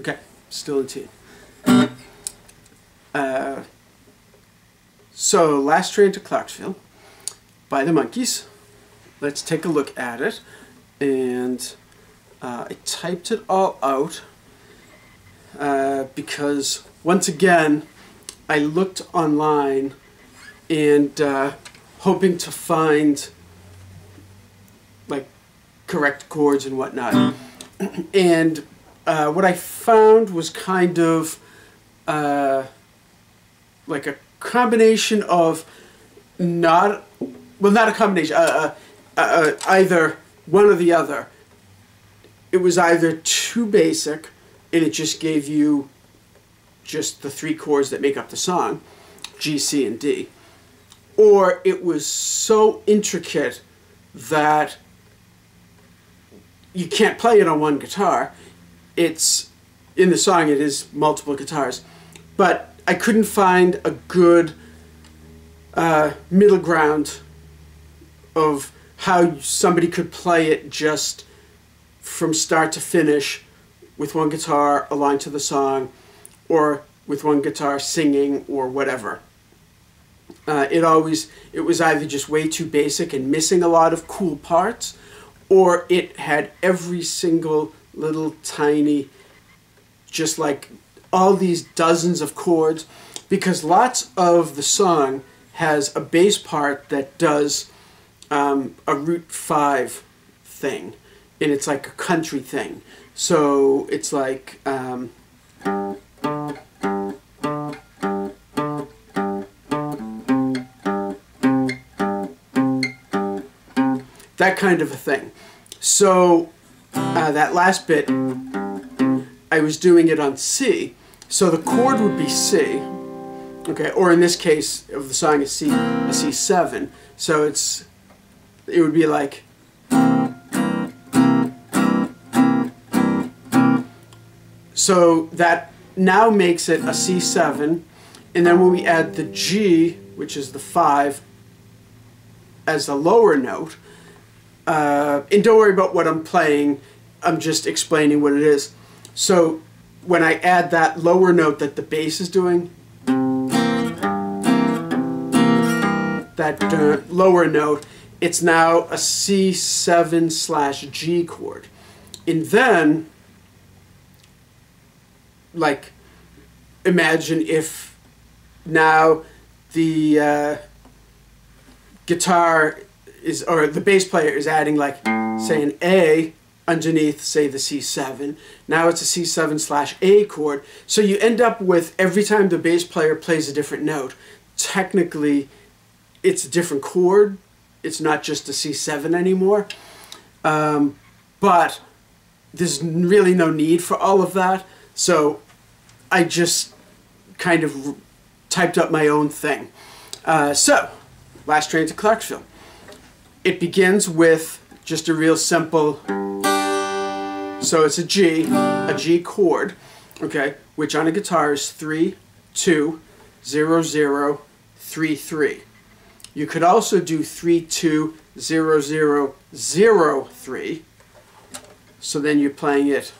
Okay, still a T. So, Last Train to Clarksville by the Monkees. Let's take a look at it. And I typed it all out because, once again, I looked online and hoping to find like correct chords and whatnot. And what I found was kind of like a combination of not a combination, either one or the other. It was either too basic and it just gave you just the 3 chords that make up the song, G, C, and D, or it was so intricate that you can't play it on one guitar. It's in the song, it is multiple guitars, but I couldn't find a good middle ground of how somebody could play it just from start to finish with one guitar along to the song, or with one guitar singing, or whatever. It was either just way too basic and missing a lot of cool parts, or it had every single little tiny, just like all these dozens of chords, because lots of the song has a bass part that does a root 5 thing, and it's like a country thing. So it's like that kind of a thing. So that last bit, I was doing it on C, so the chord would be C, okay, or in this case of the song a C7. So it would be like, so that now makes it a C7, and then when we add the G, which is the 5, as the lower note, and don't worry about what I'm playing, I'm just explaining what it is. So when I add that lower note that the bass is doing, that lower note, it's now a C7/G chord. And then, like, imagine if now the guitar is, or the bass player is adding, like, say an A underneath, say, the C7. Now it's a C7/A chord. So you end up with, every time the bass player plays a different note, technically it's a different chord. It's not just a C7 anymore. But there's really no need for all of that. So I just kind of typed up my own thing. So, Last Train to Clarksville. It begins with just a real simple, so it's a G chord, okay, which on a guitar is 3, 2, 0, 0, 3, 3. You could also do 3, 2, 0, 0, 0, 3. So then you're playing it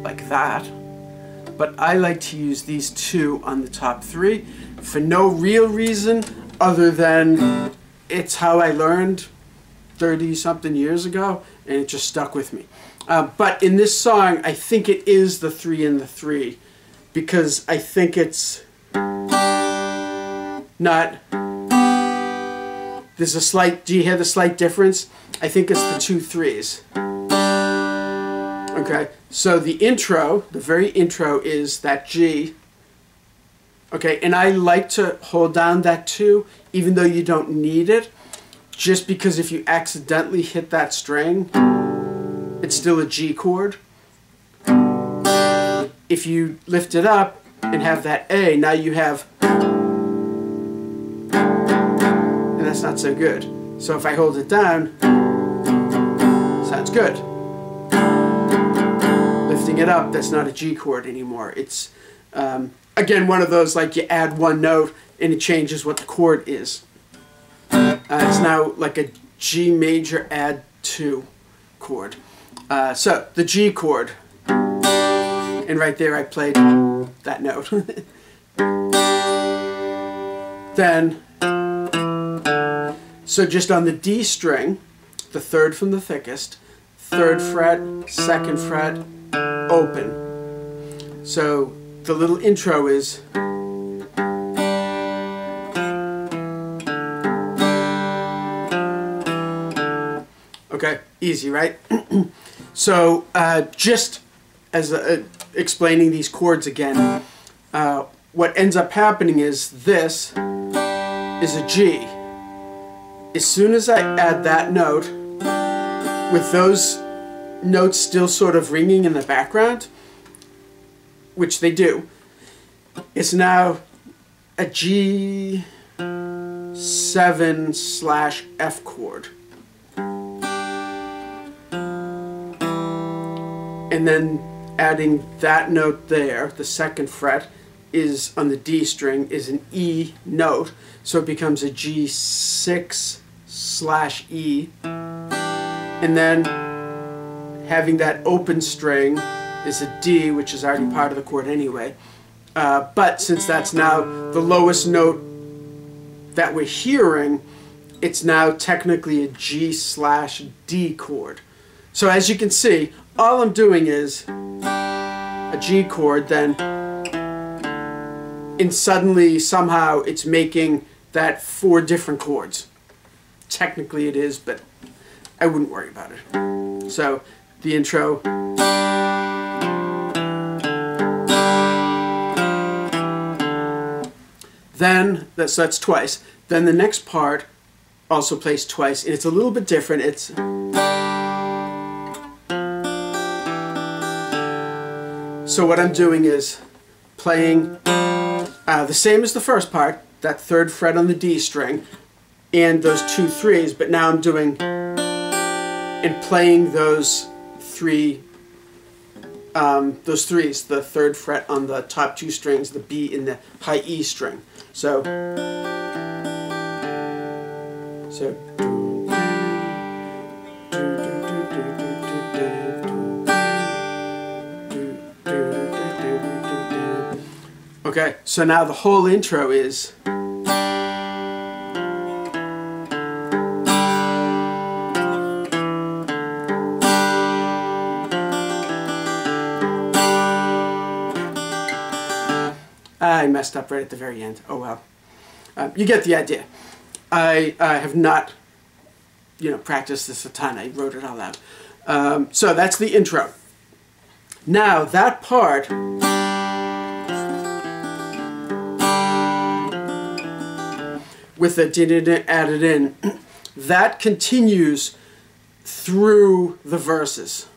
like that. But I like to use these 2 on the top 3 for no real reason other than it's how I learned 30-something years ago, and it just stuck with me. But in this song, I think it is the 3 and the 3, because I think it's not, there's a slight, do you hear the slight difference? I think it's the 2 3s. Okay, so the intro, the very intro, is that G. Okay, and I like to hold down that 2, even though you don't need it, just because if you accidentally hit that string, it's still a G chord. If you lift it up and have that A, now you have, and that's not so good. So if I hold it down, sounds good. Lifting it up, that's not a G chord anymore. It's, again, one of those, like, you add one note and it changes what the chord is. It's now like a G major add 2 chord. So the G chord, and right there I played that note. Then, so just on the D string, the third from the thickest, 3rd fret, 2nd fret, open. So the little intro is okay, easy, right? So just as explaining these chords again, what ends up happening is this is a G. As soon as I add that note, with those notes still sort of ringing in the background, which they do, it's now a G7/F chord. And then adding that note there, the 2nd fret, is on the D string, is an E note, so it becomes a G6/E. And then having that open string is a D, which is already part of the chord anyway. But since that's now the lowest note that we're hearing, it's now technically a G/D chord. So as you can see, all I'm doing is a G chord, then, and suddenly somehow it's making that 4 different chords. Technically it is, but I wouldn't worry about it. So the intro. Then, so that's twice. Then the next part also plays twice, and it's a little bit different. It's so what I'm doing is playing the same as the first part, that 3rd fret on the D string, and those 2 3s, but now I'm doing and playing those 3s, the 3rd fret on the top 2 strings, the B and the high E string. So okay, so now the whole intro is I messed up right at the very end. Oh well. You get the idea. I have not, practiced this a ton. I wrote it all out. So that's the intro. Now that part with the da-da-da added in, that continues through the verses,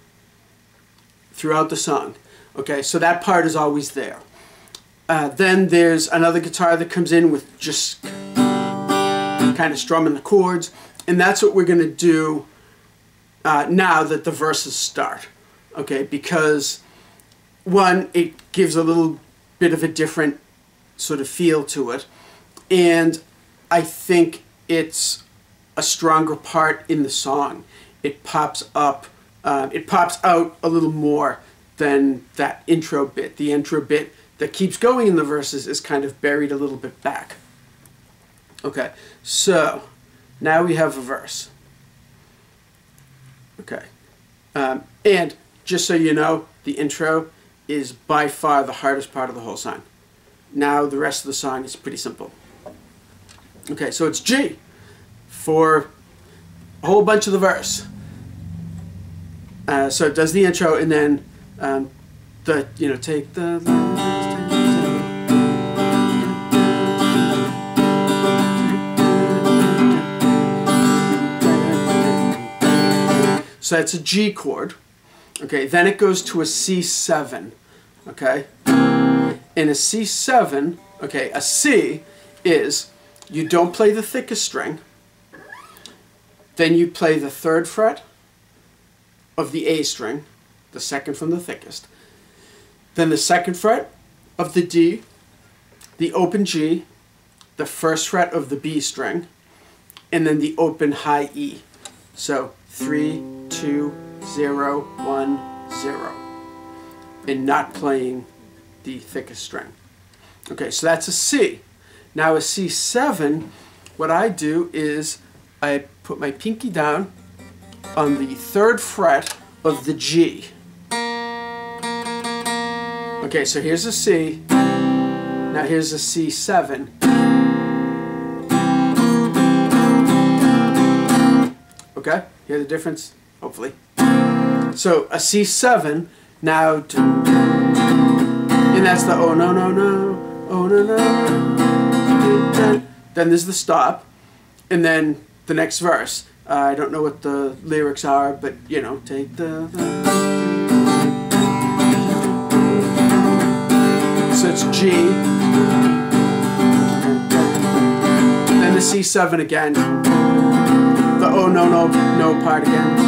throughout the song. Okay, so that part is always there. Then there's another guitar that comes in with just kind of strumming the chords, and that's what we're going to do now that the verses start. Okay, because one, it gives a little bit of a different sort of feel to it, and I think it's a stronger part in the song. It pops up, it pops out a little more than that intro bit. The intro bit that keeps going in the verses is kind of buried a little bit back. Okay, so now we have a verse. Okay, and just so you know, the intro is by far the hardest part of the whole song. Now the rest of the song is pretty simple. Okay, so it's G for a whole bunch of the verse. So it does the intro, and then take the. So that's a G chord. Okay, then it goes to a C7. Okay, in a C7, okay, a C is you don't play the thickest string, then you play the 3rd fret of the A string, the 2nd from the thickest, then the 2nd fret of the D, the open G, the 1st fret of the B string, and then the open high E. So 3, 2, 0, 1, 0, and not playing the thickest string. Okay, so that's a C. Now a C7, what I do is I put my pinky down on the 3rd fret of the G. Okay, so here's a C. Now here's a C7. Okay, hear the difference? Hopefully. So a C7, now, and that's the oh no no no, oh no no no. Then there's the stop, and then the next verse. I don't know what the lyrics are, but you know, take the so it's G, then the C7 again, the oh no no no part again,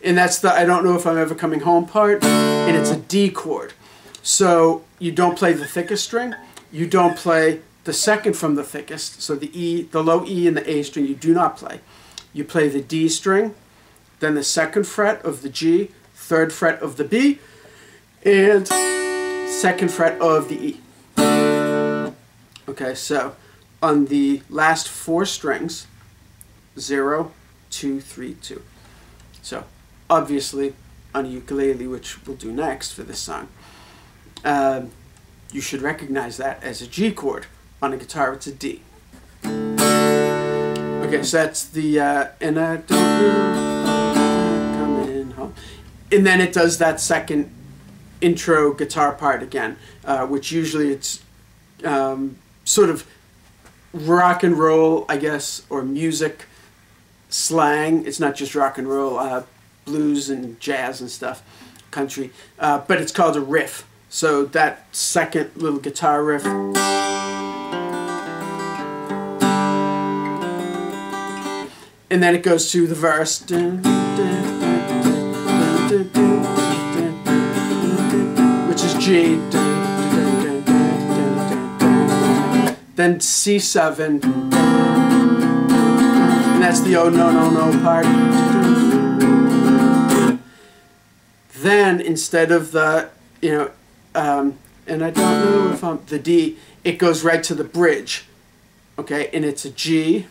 and that's the I don't know if I'm ever coming home part, and it's a D chord. So you don't play the thickest string, you don't play the second from the thickest, so the E, the low E and the A string you do not play. You play the D string, then the 2nd fret of the G, 3rd fret of the B, and 2nd fret of the E. Okay, so on the last 4 strings, 0, 2, 3, 2. So obviously on a ukulele, which we'll do next for this song, you should recognize that as a G chord. On a guitar, it's a D. Okay, so that's the and I don't know, coming home, and then it does that second intro guitar part again, which usually it's sort of rock and roll, I guess, or music slang. It's not just rock and roll, blues and jazz and stuff, country, but it's called a riff. So that second little guitar riff, and then it goes to the verse, which is G, then C7, and that's the oh no no no part. Then instead of the, you know, and I don't know if I'm the D, it goes right to the bridge, okay, and it's a G,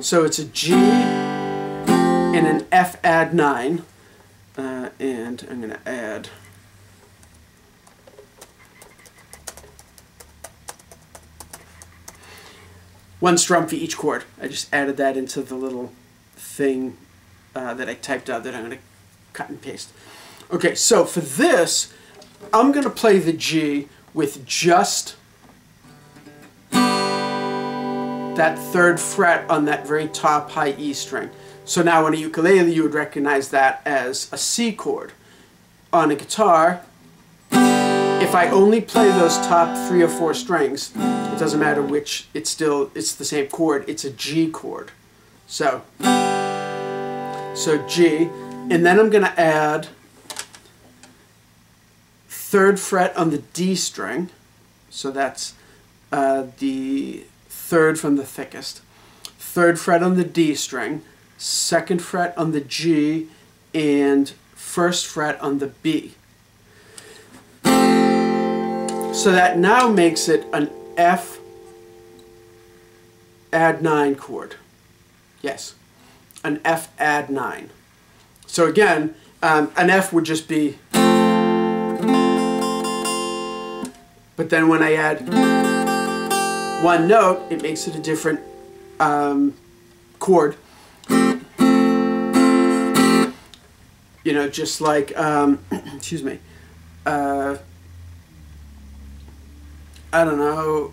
so it's a G and an F add 9, and I'm going to add one strum for each chord. I just added that into the little thing that I typed out that I'm going to cut and paste. Okay, so for this, I'm going to play the G with just that 3rd fret on that very top high E string. So now on a ukulele, you would recognize that as a C chord. On a guitar, if I only play those top 3 or 4 strings, it doesn't matter which, it's the same chord, it's a G chord. So G, and then I'm going to add 3rd fret on the D string, so that's the 3rd from the thickest, 3rd fret on the D string, 2nd fret on the G, and 1st fret on the B. So that now makes it an F add 9 chord. Yes, an F add 9. So again, an F would just be, but then when I add one note, it makes it a different chord. You know, just like, excuse me, I don't know,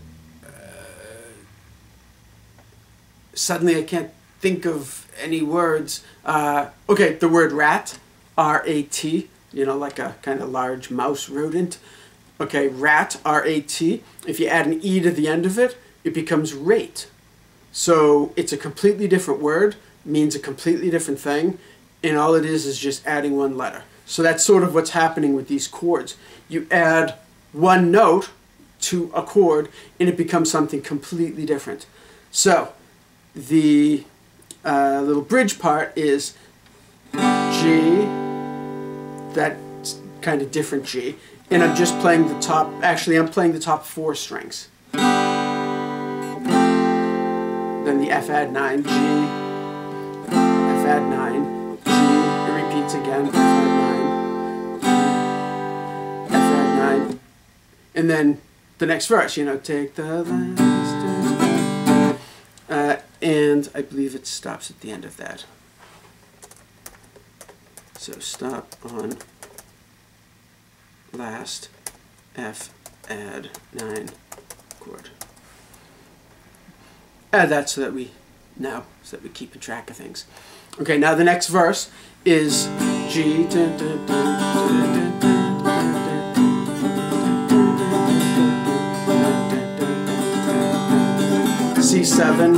suddenly I can't think of any words. Okay, the word rat, R-A-T, you know, like a kind of large mouse rodent. Okay, rat, R-A-T. If you add an E to the end of it, it becomes rate. So it's a completely different word, means a completely different thing, and all it is just adding one letter. So that's sort of what's happening with these chords. You add one note to a chord, and it becomes something completely different. So the little bridge part is G, that kind of different G, and I'm just playing the top, actually I'm playing the top 4 strings. Then the F add 9, G, F add 9, G, it repeats again, F add 9, F add 9, and then the next verse, you know, take the last, and I believe it stops at the end of that. So stop on last, F, add 9 chord. Add that so that we know, so that we keep track of things. Okay, now the next verse is G, C7,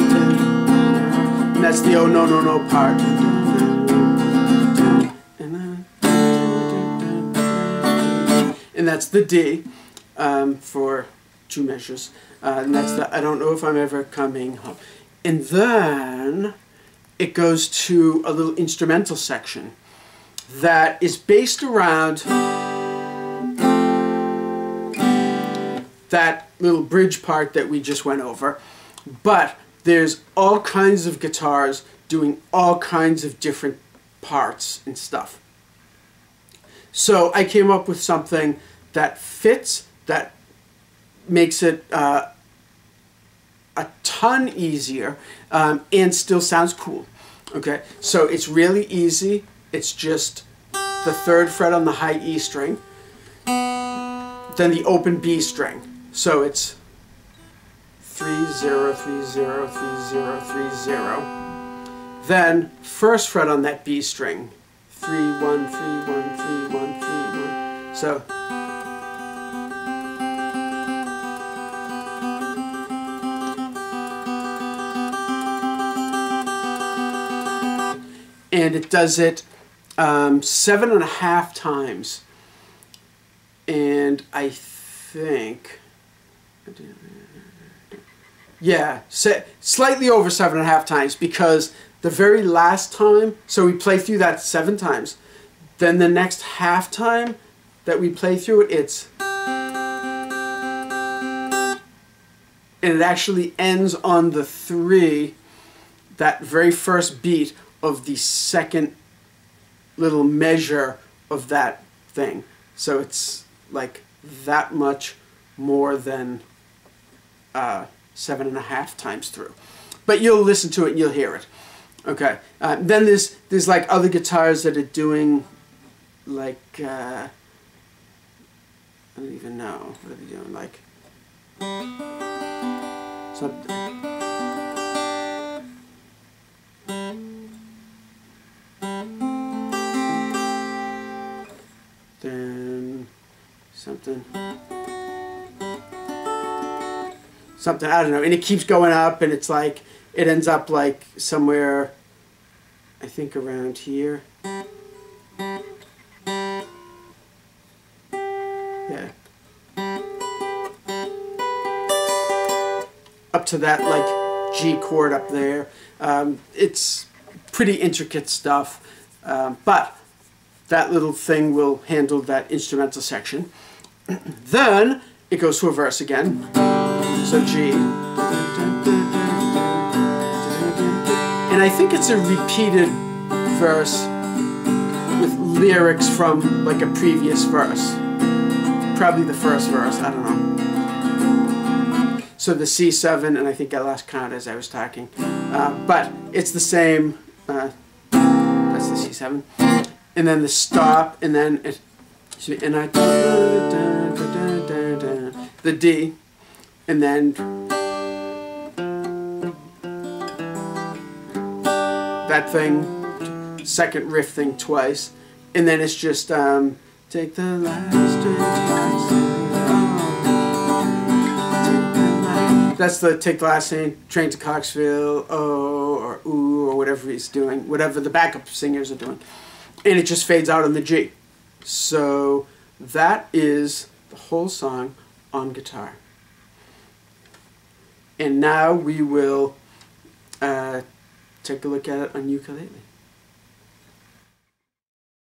and that's the oh no no no part. And that's the D for 2 measures. And that's the I don't know if I'm ever coming home. And then it goes to a little instrumental section that is based around that little bridge part that we just went over. But there's all kinds of guitars doing all kinds of different parts and stuff. So I came up with something that fits, that makes it a ton easier, and still sounds cool. Okay, so it's really easy. It's just the 3rd fret on the high E string, then the open B string. So it's 3 0 3 0 3 0 3 0. Then 1st fret on that B string, 3 1 3 1 3 1 3 1. So and it does it 7.5 times, and I think, yeah, slightly over 7.5 times, because the very last time, so we play through that 7 times, then the next half time that we play through it, it's, and it actually ends on the 3, that very first beat of the 2nd little measure of that thing. So it's like that much more than 7.5 times through. But you'll listen to it and you'll hear it. Okay. Then there's like other guitars that are doing like I don't even know what are they doing, like something. Then something, I don't know, and it keeps going up, and it's like, it ends up like somewhere, I think around here. Yeah. Up to that like G chord up there. It's pretty intricate stuff, but that little thing will handle that instrumental section. Then it goes to a verse again. So G. And I think it's a repeated verse with lyrics from like a previous verse. Probably the first verse, I don't know. So the C7, and I think I lost count as I was talking. But it's the same, that's the C7. And then the stop, and then it, and I, the D, and then that thing, 2nd riff thing twice, and then it's just take the last train. That's the take the last train to Clarksville, oh, or ooh, or whatever. whatever he's doing, whatever the backup singers are doing. And it just fades out on the G. So that is the whole song on guitar. And now we will take a look at it on ukulele.